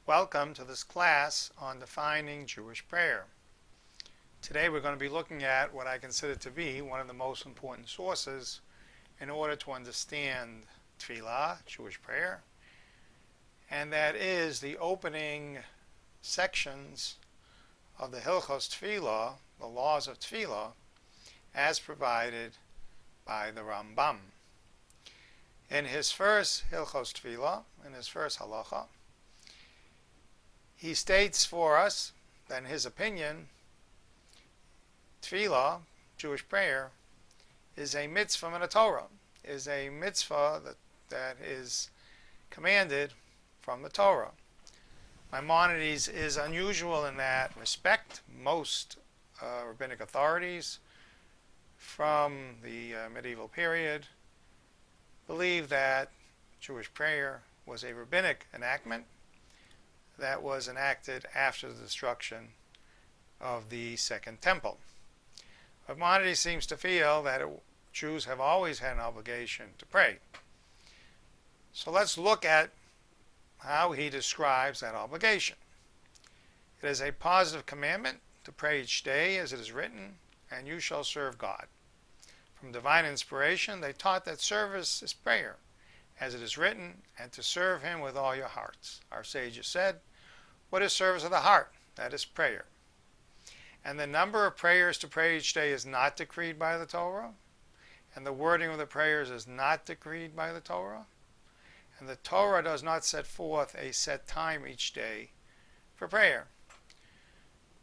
Welcome to this class on defining Jewish prayer. Today we're going to be looking at what I consider to be one of the most important sources in order to understand Tefillah, Jewish prayer, and that is the opening sections of the Hilchos Tefillah, the laws of Tefillah, as provided by the Rambam. In his first Hilchos Tefillah, in his first halacha, he states for us that in his opinion, Tefillah, Jewish prayer, is a mitzvah in the Torah, is a mitzvah that is commanded from the Torah. Maimonides is unusual in that respect. Most rabbinic authorities from the medieval period believe that Jewish prayer was a rabbinic enactment that was enacted after the destruction of the Second Temple. Maimonides seems to feel that Jews have always had an obligation to pray. So let's look at how he describes that obligation. It is a positive commandment to pray each day as it is written, and you shall serve God. From divine inspiration, they taught that service is prayer, as it is written, and to serve him with all your hearts. Our sages said, what is service of the heart? That is prayer. And the number of prayers to pray each day is not decreed by the Torah, and the wording of the prayers is not decreed by the Torah, and the Torah does not set forth a set time each day for prayer.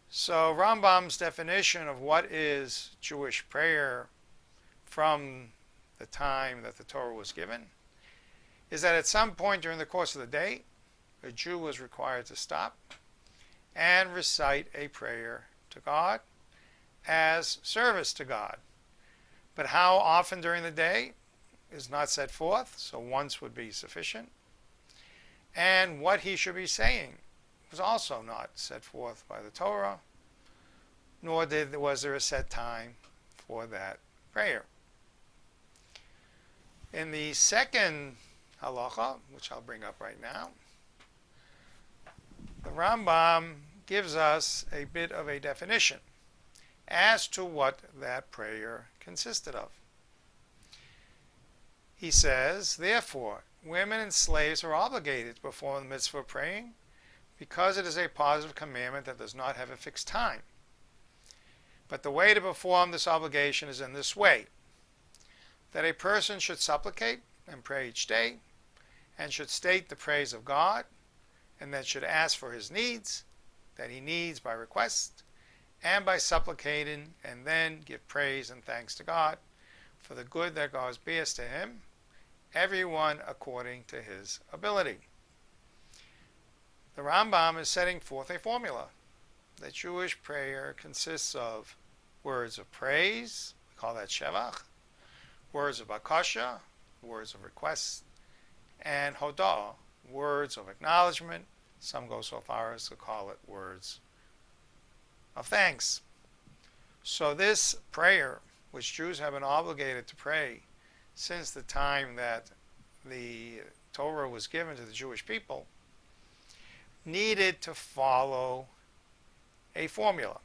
So Rambam's definition of what is Jewish prayer from the time that the Torah was given is that at some point during the course of the day, a Jew was required to stop and recite a prayer to God as service to God. But how often during the day is not set forth, so once would be sufficient. And what he should be saying was also not set forth by the Torah, nor was there a set time for that prayer. In the second halacha, which I'll bring up right now, the Rambam gives us a bit of a definition as to what that prayer consisted of. He says, therefore, women and slaves are obligated to perform the mitzvah of praying because it is a positive commandment that does not have a fixed time. But the way to perform this obligation is in this way, that a person should supplicate and pray each day, and should state the praise of God, and that should ask for his needs, that he needs by request, and by supplicating, and then give praise and thanks to God for the good that God bears to him, everyone according to his ability. The Rambam is setting forth a formula. The Jewish prayer consists of words of praise, we call that shevach, words of bakasha, words of request, and hodah, words of acknowledgement. Some go so far as to call it words of thanks. So this prayer, which Jews have been obligated to pray since the time that the Torah was given to the Jewish people, needed to follow a formula.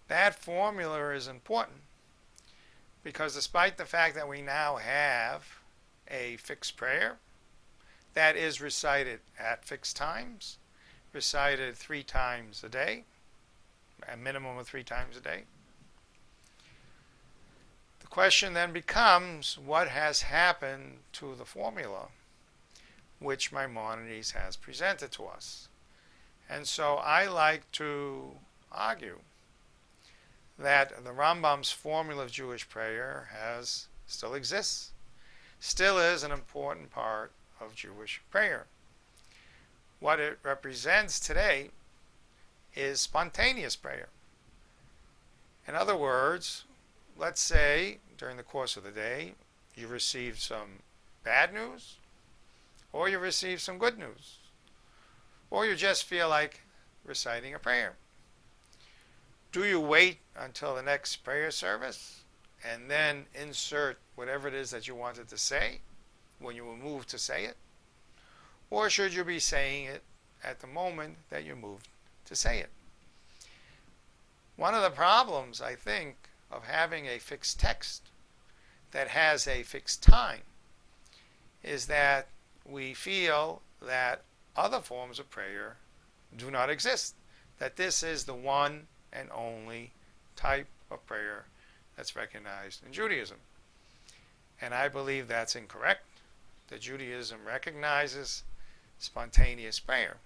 That formula is important because despite the fact that we now have a fixed prayer that is recited at fixed times, recited 3 times a day, a minimum of 3 times a day. The question then becomes, what has happened to the formula which Maimonides has presented to us? And so I like to argue that the Rambam's formula of Jewish prayer still exists, still is an important part of Jewish prayer. What it represents today is spontaneous prayer. In other words, let's say during the course of the day you received some bad news, or you received some good news, or you just feel like reciting a prayer. Do you wait until the next prayer service and then insert whatever it is that you wanted to say when you were moved to say it? Or should you be saying it at the moment that you're moved to say it? One of the problems, I think, of having a fixed text that has a fixed time is that we feel that other forms of prayer do not exist, that this is the one and only type of prayer that's recognized in Judaism. And I believe that's incorrect, that Judaism recognizes spontaneous prayer.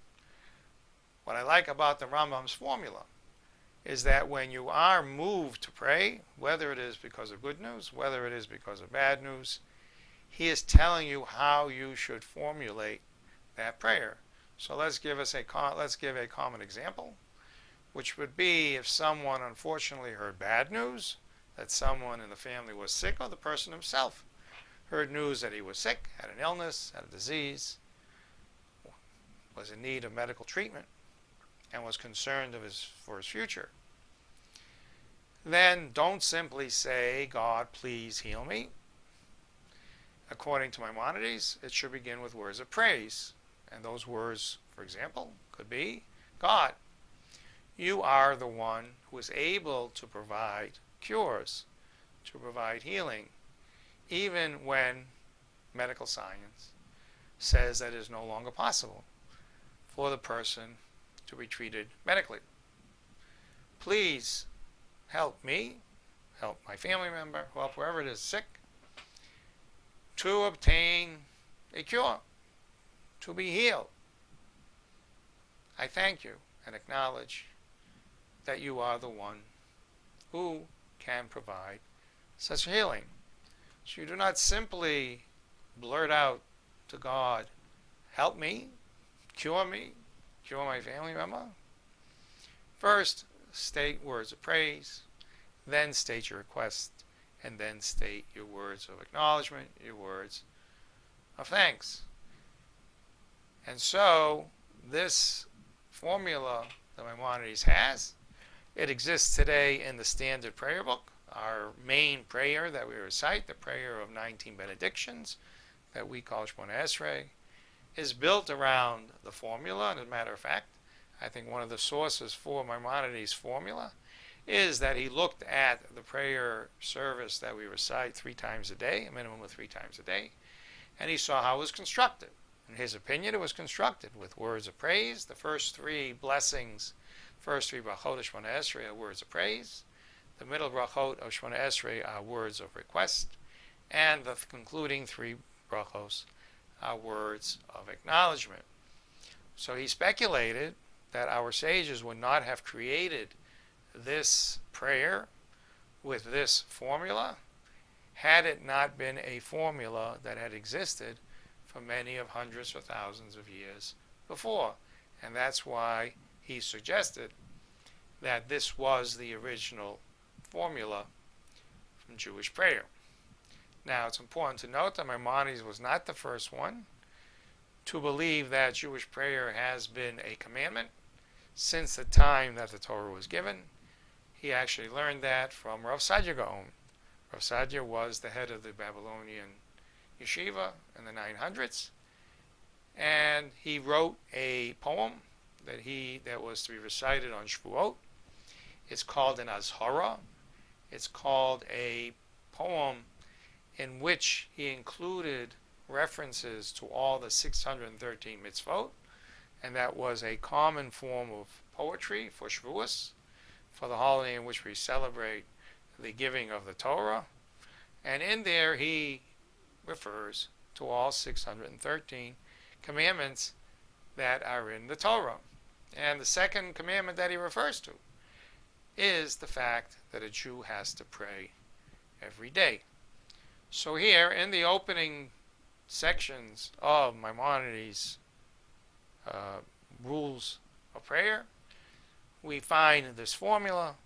What I like about the Rambam's formula is that when you are moved to pray, whether it is because of good news, whether it is because of bad news, he is telling you how you should formulate that prayer. So let's give a common example, which would be if someone unfortunately heard bad news, that someone in the family was sick, or the person himself heard news that he was sick, had an illness, had a disease, was in need of medical treatment, and was concerned for his future. Then don't simply say, God, please heal me. According to Maimonides, it should begin with words of praise. And those words, for example, could be, God, you are the one who is able to provide cures, to provide healing, even when medical science says that it is no longer possible for the person to be treated medically. Please help me, help my family member, help whoever it is sick, to obtain a cure, to be healed. I thank you and acknowledge that you are the one who can provide such healing. So you do not simply blurt out to God, help me, cure my family member. First, state words of praise, then state your request, and then state your words of acknowledgement, your words of thanks. And so, this formula that Maimonides has, it exists today in the standard prayer book, our main prayer that we recite, the prayer of 19 benedictions that we call Shemona Esrei, is built around the formula. And as a matter of fact, I think one of the sources for Maimonides' formula is that he looked at the prayer service that we recite 3 times a day, a minimum of 3 times a day, and he saw how it was constructed. In his opinion, it was constructed with words of praise. The first 3 blessings, first 3 brachot of Shemona Esrei are words of praise. The middle brachot of Shemona Esrei are words of request. And the concluding 3 brachos are words of acknowledgement. So he speculated that our sages would not have created this prayer with this formula had it not been a formula that had existed for many of hundreds or thousands of years before. And that's why he suggested that this was the original formula from Jewish prayer. Now, it's important to note that Maimonides was not the first one to believe that Jewish prayer has been a commandment since the time that the Torah was given. He actually learned that from Rav Sadia Gaon. Rav Sadia was the head of the Babylonian yeshiva in the 900s, and he wrote a poem that was to be recited on Shavuot. It's called an Azhara. It's called a poem in which he included references to all the 613 mitzvot, and that was a common form of poetry for Shavuos, for the holiday in which we celebrate the giving of the Torah. And in there he refers to all 613 commandments that are in the Torah. And the second commandment that he refers to is the fact that a Jew has to pray every day. So here, in the opening sections of Maimonides' rules of prayer, we find this formula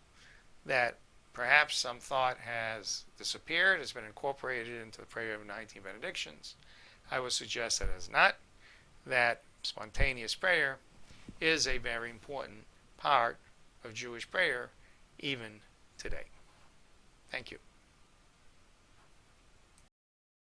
that perhaps some thought has disappeared, has been incorporated into the prayer of 19 benedictions. I would suggest that it has not, that spontaneous prayer is a very important part of Jewish prayer even today. Thank you.